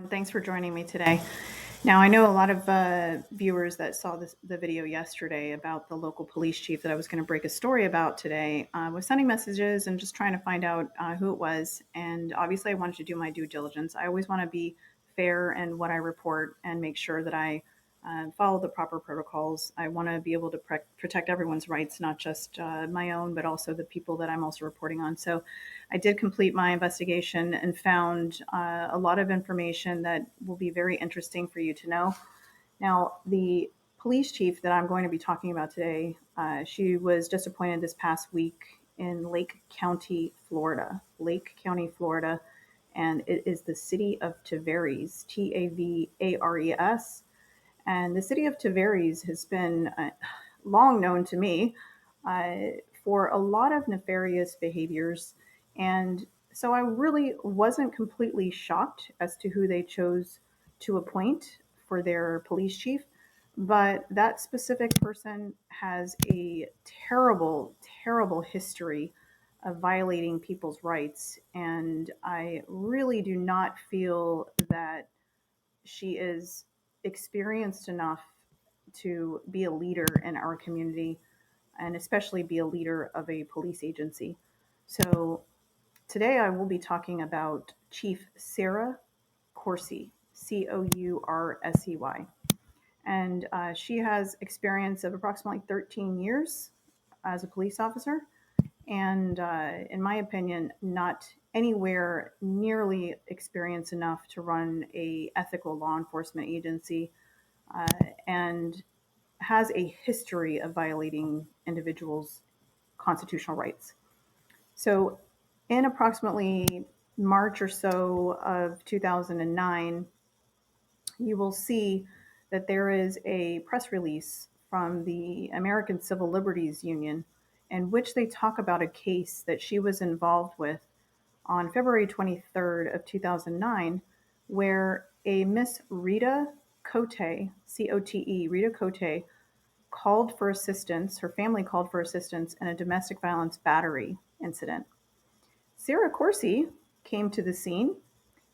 And thanks for joining me today. Now, I know a lot of viewers that saw the video yesterday about the local police chief that I was going to break a story about today was sending messages and just trying to find out who it was. And obviously, I wanted to do my due diligence. I always want to be fair in what I report and make sure that I follow the proper protocols. I want to be able to protect everyone's rights, not just my own, but also the people that I'm also reporting on. So I did complete my investigation and found a lot of information that will be very interesting for you to know. Now, the police chief that I'm going to be talking about today, she was just appointed this past week in Lake County, Florida. Lake County, Florida, and it is the city of Tavares, Tavares. And the city of Tavares has been long known to me uh, for a lot of nefarious behaviors. And so I really wasn't completely shocked as to who they chose to appoint for their police chief. But that specific person has a terrible, terrible history of violating people's rights. And I really do not feel that she is experienced enough to be a leader in our community and especially be a leader of a police agency. So today I will be talking about Chief Sarah Coursey, Coursey. And she has experience of approximately 13 years as a police officer and in my opinion, not anywhere nearly experienced enough to run a ethical law enforcement agency, uh, and has a history of violating individuals' constitutional rights. So, in approximately March or so of 2009, you will see that there is a press release from the American Civil Liberties Union in which they talk about a case that she was involved with on February 23rd of 2009 where a Miss Rita Cote, C-O-T-E, Rita Cote, called for assistance, her family called for assistance in a domestic violence battery incident. Sarah Coursey came to the scene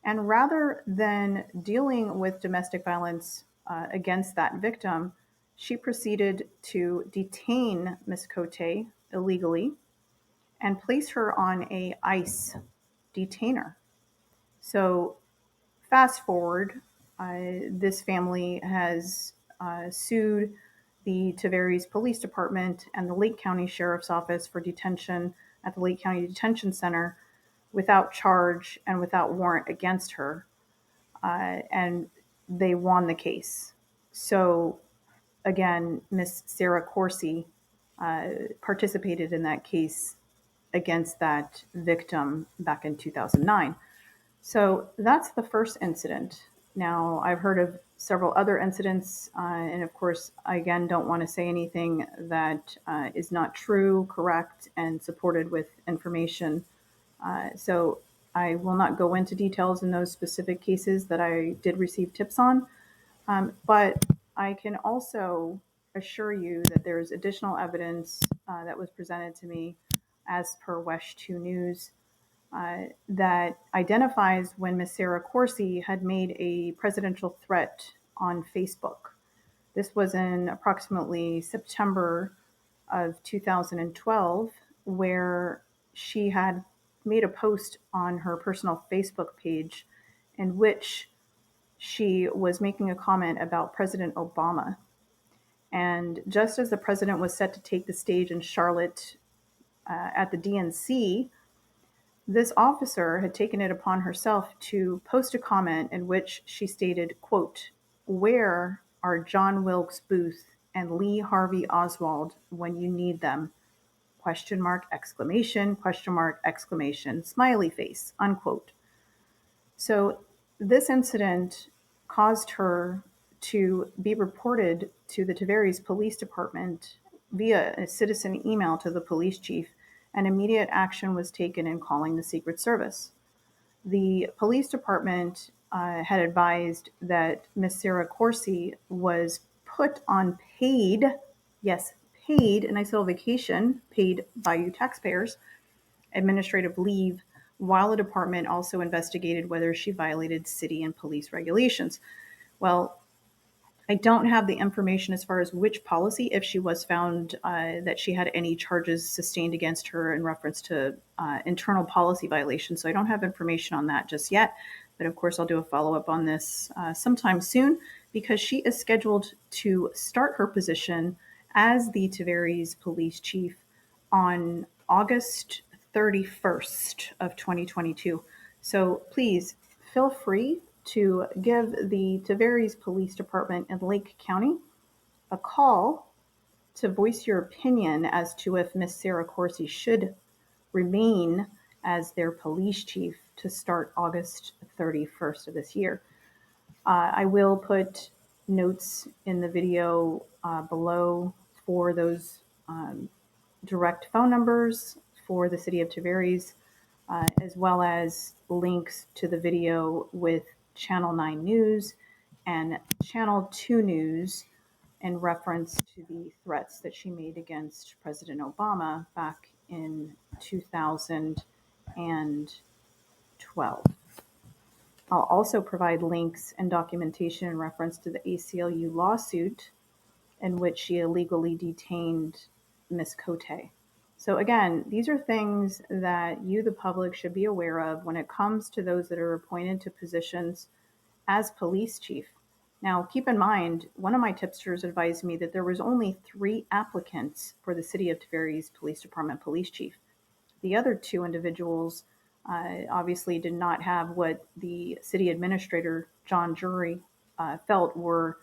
and rather than dealing with domestic violence against that victim, she proceeded to detain Miss Cote illegally and place her on a ICE detainer. So fast forward, this family has sued the Tavares Police Department and the Lake County Sheriff's Office for detention at the Lake County Detention Center without charge and without warrant against her, and they won the case. So again, Miss Sarah Coursey participated in that case against that victim back in 2009. So that's the first incident. Now, I've heard of several other incidents, and of course, I again don't want to say anything that is not true, correct, and supported with information. So I will not go into details in those specific cases that I did receive tips on, but I can also assure you that there's additional evidence that was presented to me as per WESH 2 News that identifies when Ms. Sarah Coursey had made a presidential threat on Facebook. This was in approximately September of 2012, where she had made a post on her personal Facebook page in which she was making a comment about President Obama. And just as the president was set to take the stage in Charlotte at the DNC, this officer had taken it upon herself to post a comment in which she stated, quote, "Where are John Wilkes Booth and Lee Harvey Oswald when you need them? Question mark, exclamation, question mark, exclamation, smiley face," unquote. So this incident caused her to be reported to the Tavares Police Department via a citizen email to the police chief, and immediate action was taken in calling the Secret Service. The police department had advised that Miss Sarah Coursey was put on paid, yes, paid, and I still vacation, paid by you taxpayers, administrative leave while the department also investigated whether she violated city and police regulations. Well, I don't have the information as far as which policy, if she was found that she had any charges sustained against her in reference to internal policy violations. So I don't have information on that just yet. But of course, I'll do a follow up on this sometime soon because she is scheduled to start her position as the Tavares police chief on August 31st of 2022. So please feel free to give the Tavares Police Department in Lake County a call to voice your opinion as to if Miss Sarah Coursey should remain as their police chief to start August 31st of this year. I will put notes in the video below for those direct phone numbers for the city of Tavares, as well as links to the video with Channel 9 News and Channel 2 News in reference to the threats that she made against President Obama back in 2012. I'll also provide links and documentation in reference to the ACLU lawsuit in which she illegally detained Miss Cote. So again, these are things that you, the public, should be aware of when it comes to those that are appointed to positions as police chief. Now, keep in mind, one of my tipsters advised me that there was only 3 applicants for the City of Tavares Police Department police chief. The other 2 individuals obviously did not have what the city administrator, John Jury, felt were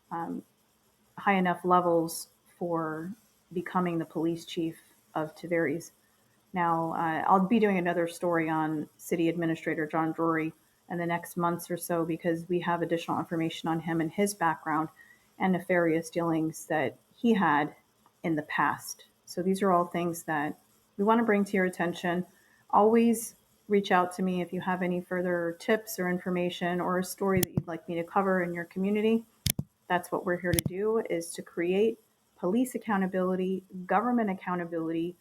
high enough levels for becoming the police chief of Tavares. Now, I'll be doing another story on City Administrator John Drury in the next months or so because we have additional information on him and his background and nefarious dealings that he had in the past. So these are all things that we want to bring to your attention. Always reach out to me if you have any further tips or information or a story that you'd like me to cover in your community. That's what we're here to do, is to create police accountability, government accountability,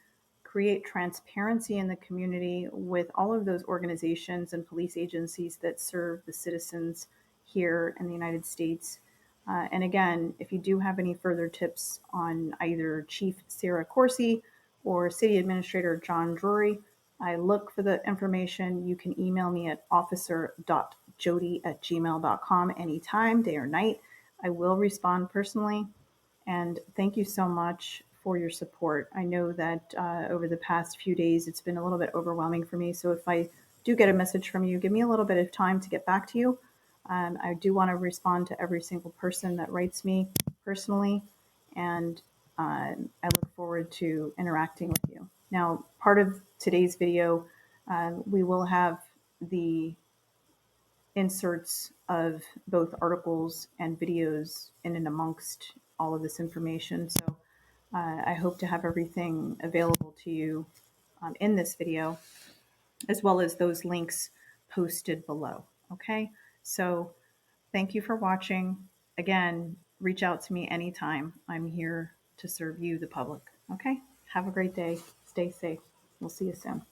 create transparency in the community with all of those organizations and police agencies that serve the citizens here in the United States. And again, if you do have any further tips on either Chief Sarah Coursey or City Administrator John Drury, I look for the information. You can email me at officer.jody@gmail.com anytime, day or night. I will respond personally. And thank you so much for your support. I know that over the past few days, it's been a little bit overwhelming for me. So if I do get a message from you, give me a little bit of time to get back to you. I do want to respond to every single person that writes me personally. And I look forward to interacting with you. Now, part of today's video, we will have the inserts of both articles and videos in and amongst all of this information. So I hope to have everything available to you in this video, as well as those links posted below. Okay, so thank you for watching. Again, reach out to me anytime. I'm here to serve you, the public. Okay, have a great day. Stay safe. We'll see you soon.